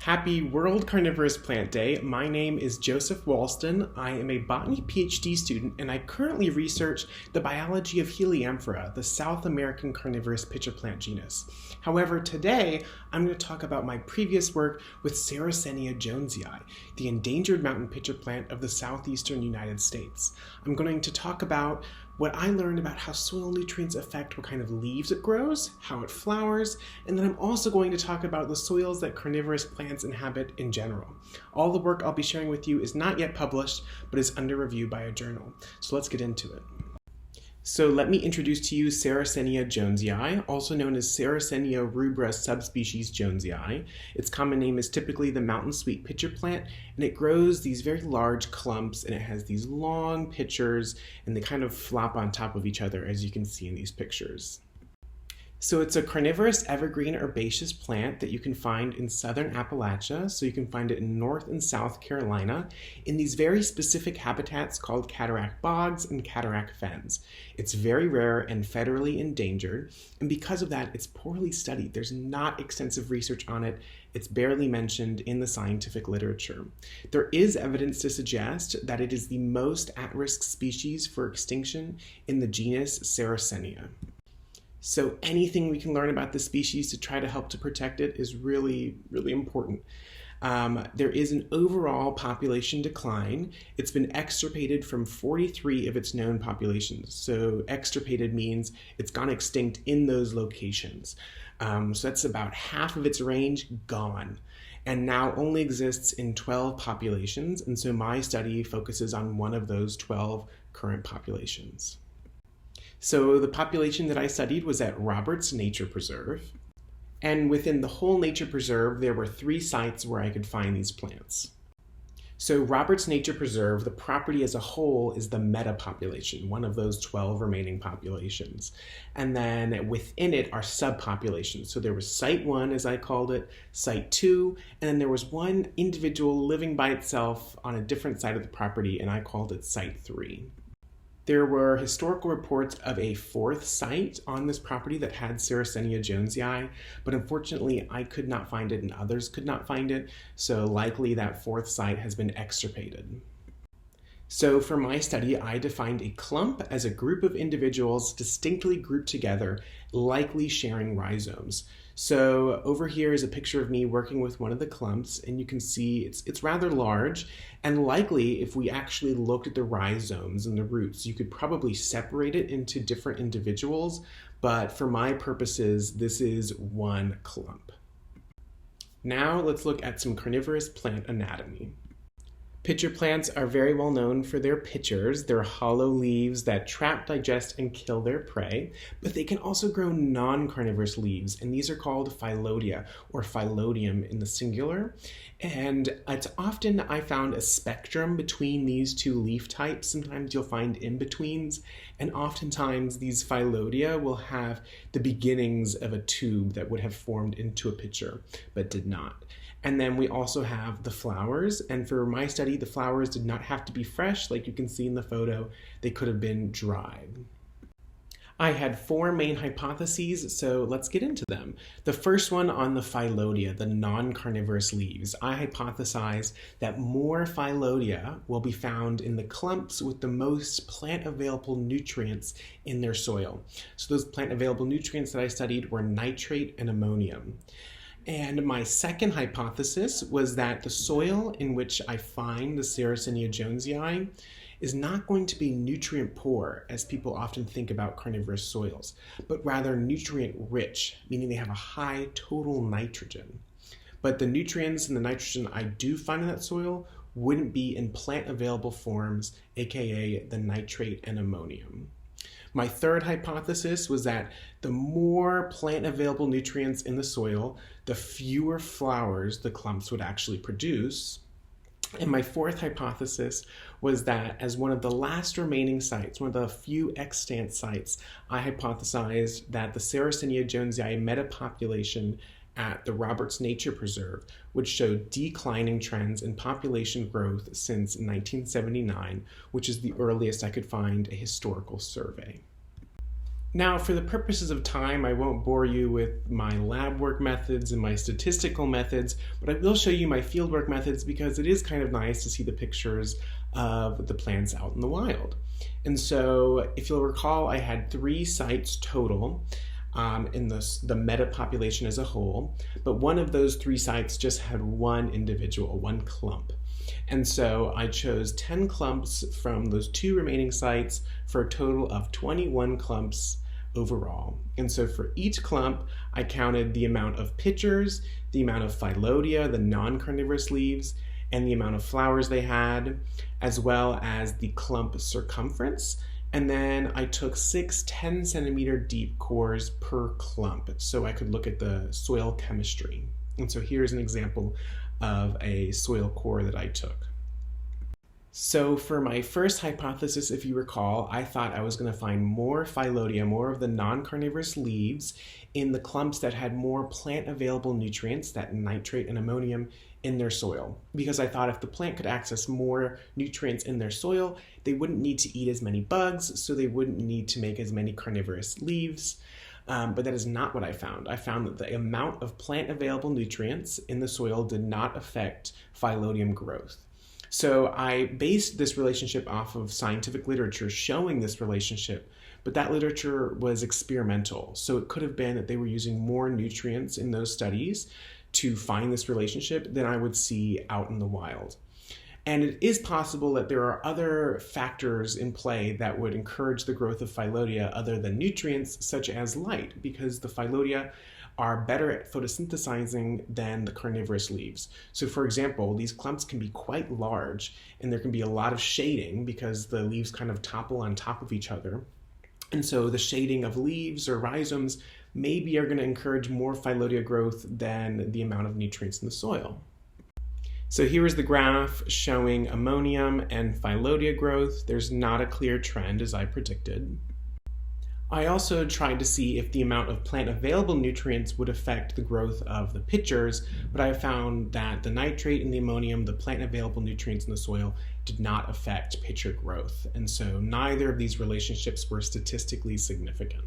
Happy World Carnivorous Plant Day. My name is Joseph Walston. I am a botany PhD student and I currently research the biology of Helianthera, the South American carnivorous pitcher plant genus. However, today I'm going to talk about my previous work with Sarracenia jonesii, the endangered mountain pitcher plant of the southeastern United States. I'm going to talk about what I learned about how soil nutrients affect what kind of leaves it grows, how it flowers, and then I'm also going to talk about the soils that carnivorous plants inhabit in general. All the work I'll be sharing with you is not yet published, but is under review by a journal. So let's get into it. So let me introduce to you Sarracenia jonesii, also known as Sarracenia rubra subspecies jonesii. Its common name is typically the mountain sweet pitcher plant, and it grows these very large clumps, and it has these long pitchers, and they kind of flop on top of each other, as you can see in these pictures. So it's a carnivorous evergreen herbaceous plant that you can find in southern Appalachia, so you can find it in North and South Carolina in these very specific habitats called cataract bogs and cataract fens. It's very rare and federally endangered, and because of that, it's poorly studied. There's not extensive research on it. It's barely mentioned in the scientific literature. There is evidence to suggest that it is the most at-risk species for extinction in the genus Sarracenia. So anything we can learn about the species to try to help to protect it is really, really important. There is an overall population decline. It's been extirpated from 43 of its known populations. So extirpated means it's gone extinct in those locations. So that's about half of its range gone, and now only exists in 12 populations. And so my study focuses on one of those 12 current populations. So the population that I studied was at Roberts Nature Preserve, and within the whole nature preserve there were 3 sites where I could find these plants. So Roberts Nature Preserve, the property as a whole is the meta-population, one of those 12 remaining populations. And then within it are subpopulations. So there was Site 1, as I called it, Site 2, and then there was one individual living by itself on a different side of the property, and I called it Site 3. There were historical reports of a 4th site on this property that had Sarracenia jonesii, but unfortunately I could not find it and others could not find it, so likely that 4th site has been extirpated. So for my study, I defined a clump as a group of individuals distinctly grouped together, likely sharing rhizomes. So over here is a picture of me working with one of the clumps, and you can see it's rather large, and likely if we actually looked at the rhizomes and the roots, you could probably separate it into different individuals, but for my purposes, this is one clump. Now let's look at some carnivorous plant anatomy. Pitcher plants are very well known for their pitchers. They're hollow leaves that trap, digest, and kill their prey, but they can also grow non-carnivorous leaves, and these are called phyllodia, or phylloδιum in the singular. And it's often, I found, a spectrum between these 2 leaf types. Sometimes you'll find in-betweens, and oftentimes these phyllodia will have the beginnings of a tube that would have formed into a pitcher, but did not. And then we also have the flowers, and for my study, the flowers did not have to be fresh, like you can see in the photo. They could have been dried. I had 4 main hypotheses, so let's get into them. The first one on the phyllodia, the non-carnivorous leaves. I hypothesized that more phyllodia will be found in the clumps with the most plant-available nutrients in their soil. So those plant-available nutrients that I studied were nitrate and ammonium. And my second hypothesis was that the soil in which I find the Sarracenia jonesii is not going to be nutrient poor, as people often think about carnivorous soils, but rather nutrient rich, meaning they have a high total nitrogen. But the nutrients and the nitrogen I do find in that soil wouldn't be in plant available forms, aka the nitrate and ammonium. My third hypothesis was that the more plant available nutrients in the soil, the fewer flowers the clumps would actually produce. And my fourth hypothesis was that as one of the last remaining sites, one of the few extant sites, I hypothesized that the Sarracenia jonesii metapopulation at the Roberts Nature Preserve would show declining trends in population growth since 1979, which is the earliest I could find a historical survey. Now, for the purposes of time, I won't bore you with my lab work methods and my statistical methods, but I will show you my fieldwork methods because it is kind of nice to see the pictures of the plants out in the wild. And so, if you'll recall, I had 3 sites total in the meta population as a whole, but one of those 3 sites just had one individual, one clump. And so I chose 10 clumps from those 2 remaining sites for a total of 21 clumps overall. And so for each clump, I counted the amount of pitchers, the amount of phyllodia, the non-carnivorous leaves, and the amount of flowers they had, as well as the clump circumference. And then I took 6 10-centimeter deep cores per clump so I could look at the soil chemistry. And so here's an example of a soil core that I took. So for my first hypothesis, if you recall, I thought I was going to find more phyllodia, more of the non-carnivorous leaves in the clumps that had more plant-available nutrients, that nitrate and ammonium, in their soil. Because I thought if the plant could access more nutrients in their soil, they wouldn't need to eat as many bugs, so they wouldn't need to make as many carnivorous leaves. But that is not what I found. I found that the amount of plant-available nutrients in the soil did not affect phyllobium growth. So I based this relationship off of scientific literature showing this relationship, but that literature was experimental. So it could have been that they were using more nutrients in those studies to find this relationship than I would see out in the wild. And it is possible that there are other factors in play that would encourage the growth of phyllodia other than nutrients, such as light, because the phyllodia are better at photosynthesizing than the carnivorous leaves. So for example, these clumps can be quite large and there can be a lot of shading because the leaves kind of topple on top of each other. And so the shading of leaves or rhizomes maybe are going to encourage more phyllodia growth than the amount of nutrients in the soil. So here is the graph showing ammonium and phyllodia growth. There's not a clear trend as I predicted. I also tried to see if the amount of plant-available nutrients would affect the growth of the pitchers, but I found that the nitrate and the ammonium, the plant-available nutrients in the soil, did not affect pitcher growth, and so neither of these relationships were statistically significant.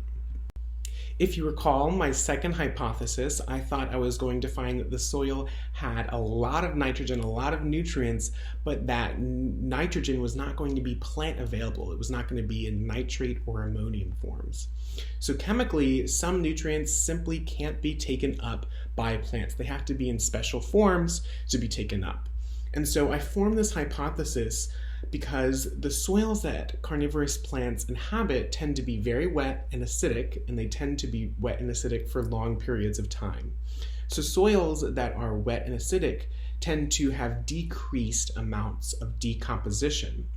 If you recall, my second hypothesis, I thought I was going to find that the soil had a lot of nitrogen, a lot of nutrients, but that nitrogen was not going to be plant available. It was not going to be in nitrate or ammonium forms. So chemically, some nutrients simply can't be taken up by plants. They have to be in special forms to be taken up. And so I formed this hypothesis because the soils that carnivorous plants inhabit tend to be very wet and acidic, and they tend to be wet and acidic for long periods of time. So soils that are wet and acidic tend to have decreased amounts of decomposition.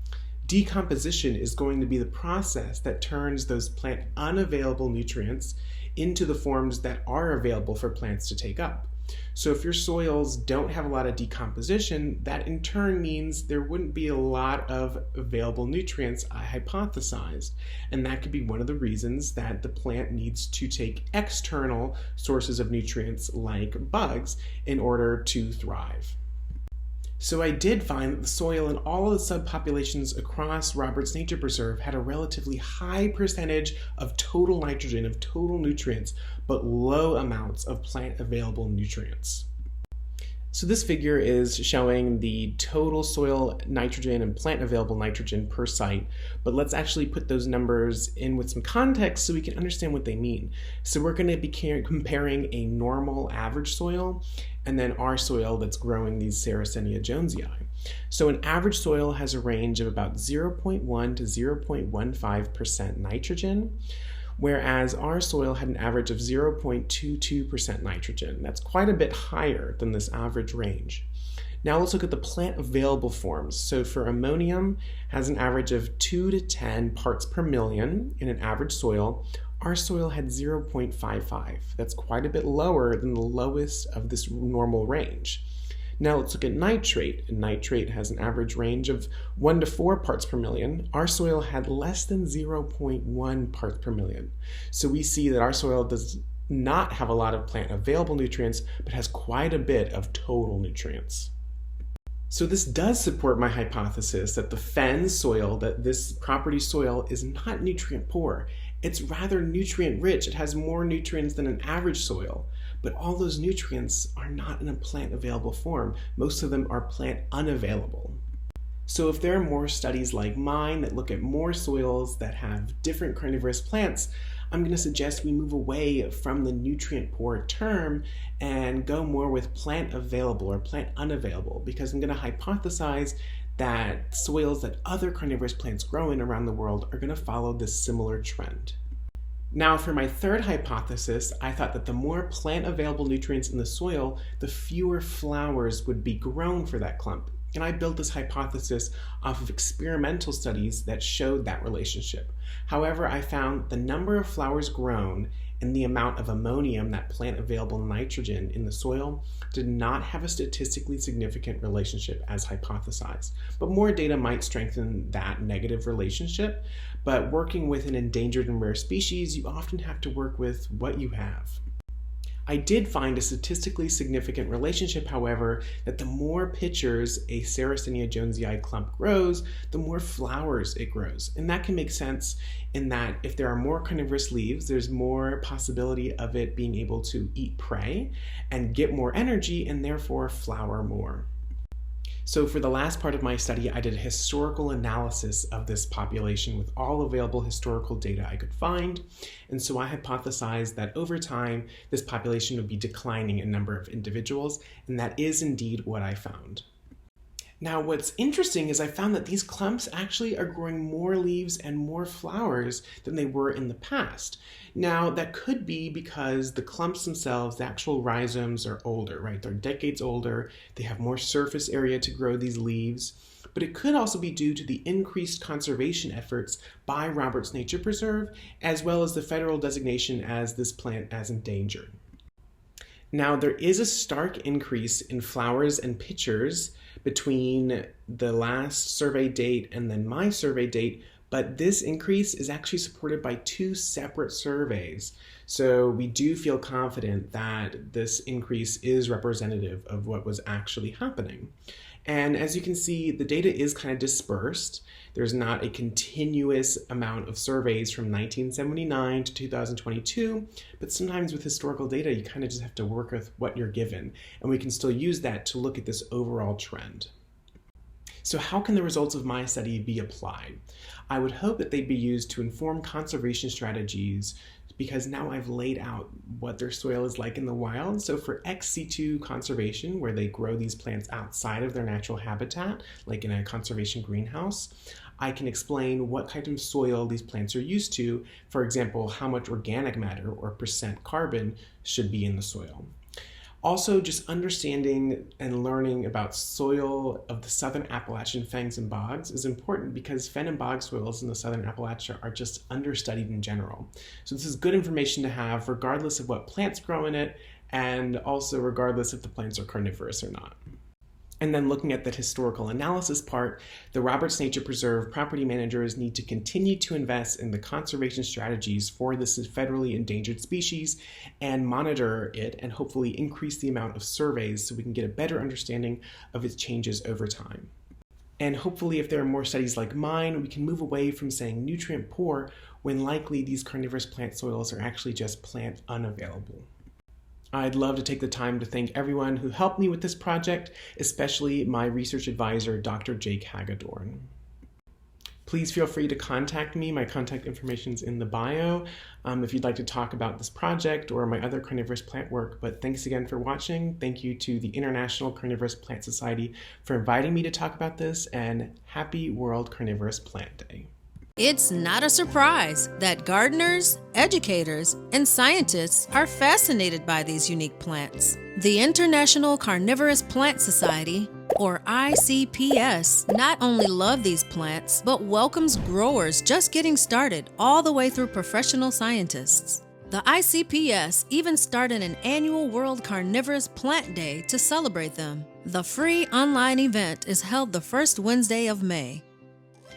Decomposition is going to be the process that turns those plant unavailable nutrients into the forms that are available for plants to take up. So if your soils don't have a lot of decomposition, that in turn means there wouldn't be a lot of available nutrients, I hypothesized. And that could be one of the reasons that the plant needs to take external sources of nutrients like bugs in order to thrive. So I did find that the soil in all of the subpopulations across Roberts Nature Preserve had a relatively high percentage of total nitrogen, of total nutrients, but low amounts of plant available nutrients. So this figure is showing the total soil nitrogen and plant available nitrogen per site, but let's actually put those numbers in with some context so we can understand what they mean. So we're going to be comparing a normal average soil and then our soil that's growing these Sarracenia jonesii. So an average soil has a range of about 0.1 to 0.15% nitrogen, whereas our soil had an average of 0.22% nitrogen. That's quite a bit higher than this average range. Now let's look at the plant available forms. So for ammonium has an average of 2 to 10 parts per million in an average soil. Our soil had 0.55. That's quite a bit lower than the lowest of this normal range. Now let's look at nitrate. Nitrate has an average range of 1 to 4 parts per million. Our soil had less than 0.1 parts per million. So we see that our soil does not have a lot of plant available nutrients, but has quite a bit of total nutrients. So this does support my hypothesis that the fen soil, that this property soil is not nutrient poor. It's rather nutrient rich. It has more nutrients than an average soil, but all those nutrients are not in a plant available form. Most of them are plant unavailable. So if there are more studies like mine that look at more soils that have different carnivorous plants, I'm going to suggest we move away from the nutrient poor term and go more with plant available or plant unavailable, because I'm going to hypothesize that soils that other carnivorous plants grow in around the world are going to follow this similar trend. Now, for my third hypothesis, I thought that the more plant available nutrients in the soil, the fewer flowers would be grown for that clump. And I built this hypothesis off of experimental studies that showed that relationship. However, I found the number of flowers grown and the amount of ammonium, that plant available nitrogen in the soil, did not have a statistically significant relationship as hypothesized. But more data might strengthen that negative relationship. But working with an endangered and rare species, you often have to work with what you have. I did find a statistically significant relationship, however, that the more pitchers a Sarracenia jonesii clump grows, the more flowers it grows. And that can make sense in that if there are more carnivorous leaves, there's more possibility of it being able to eat prey and get more energy and therefore flower more. So for the last part of my study, I did a historical analysis of this population with all available historical data I could find. And so I hypothesized that over time, this population would be declining in number of individuals, and that is indeed what I found. Now, what's interesting is I found that these clumps actually are growing more leaves and more flowers than they were in the past. Now, that could be because the clumps themselves, the actual rhizomes, are older, right? They're decades older, they have more surface area to grow these leaves, but it could also be due to the increased conservation efforts by Roberts Nature Preserve, as well as the federal designation as this plant as endangered. Now, there is a stark increase in flowers and pitchers between the last survey date and then my survey date, but this increase is actually supported by two separate surveys. So we do feel confident that this increase is representative of what was actually happening. And as you can see, the data is kind of dispersed. There's not a continuous amount of surveys from 1979 to 2022, but sometimes with historical data, you kind of just have to work with what you're given, and we can still use that to look at this overall trend. So how can the results of my study be applied? I would hope that they'd be used to inform conservation strategies, because now I've laid out what their soil is like in the wild. So for ex situ conservation, where they grow these plants outside of their natural habitat, like in a conservation greenhouse, I can explain what kind of soil these plants are used to. For example, how much organic matter or percent carbon should be in the soil. Also, just understanding and learning about soil of the southern Appalachian fens and bogs is important, because fen and bog soils in the southern Appalachia are just understudied in general. So this is good information to have regardless of what plants grow in it, and also regardless if the plants are carnivorous or not. And then looking at the historical analysis part, the Roberts Nature Preserve property managers need to continue to invest in the conservation strategies for this federally endangered species and monitor it, and hopefully increase the amount of surveys so we can get a better understanding of its changes over time. And hopefully, if there are more studies like mine, we can move away from saying nutrient poor when likely these carnivorous plant soils are actually just plant unavailable. I'd love to take the time to thank everyone who helped me with this project, especially my research advisor, Dr. Jake Hagedorn. Please feel free to contact me. My contact information is in the bio if you'd like to talk about this project or my other carnivorous plant work. But thanks again for watching. Thank you to the International Carnivorous Plant Society for inviting me to talk about this, and happy World Carnivorous Plant Day. It's not a surprise that gardeners, educators, and scientists are fascinated by these unique plants. The International Carnivorous Plant Society, or ICPS, not only love these plants, but welcomes growers just getting started all the way through professional scientists. The ICPS even started an annual World Carnivorous Plant Day to celebrate them. The free online event is held the first Wednesday of May.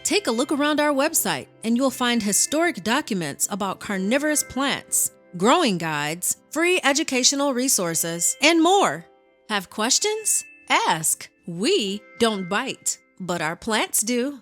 Take a look around our website and you'll find historic documents about carnivorous plants, growing guides, free educational resources, and more. Have questions? Ask. We don't bite, but our plants do.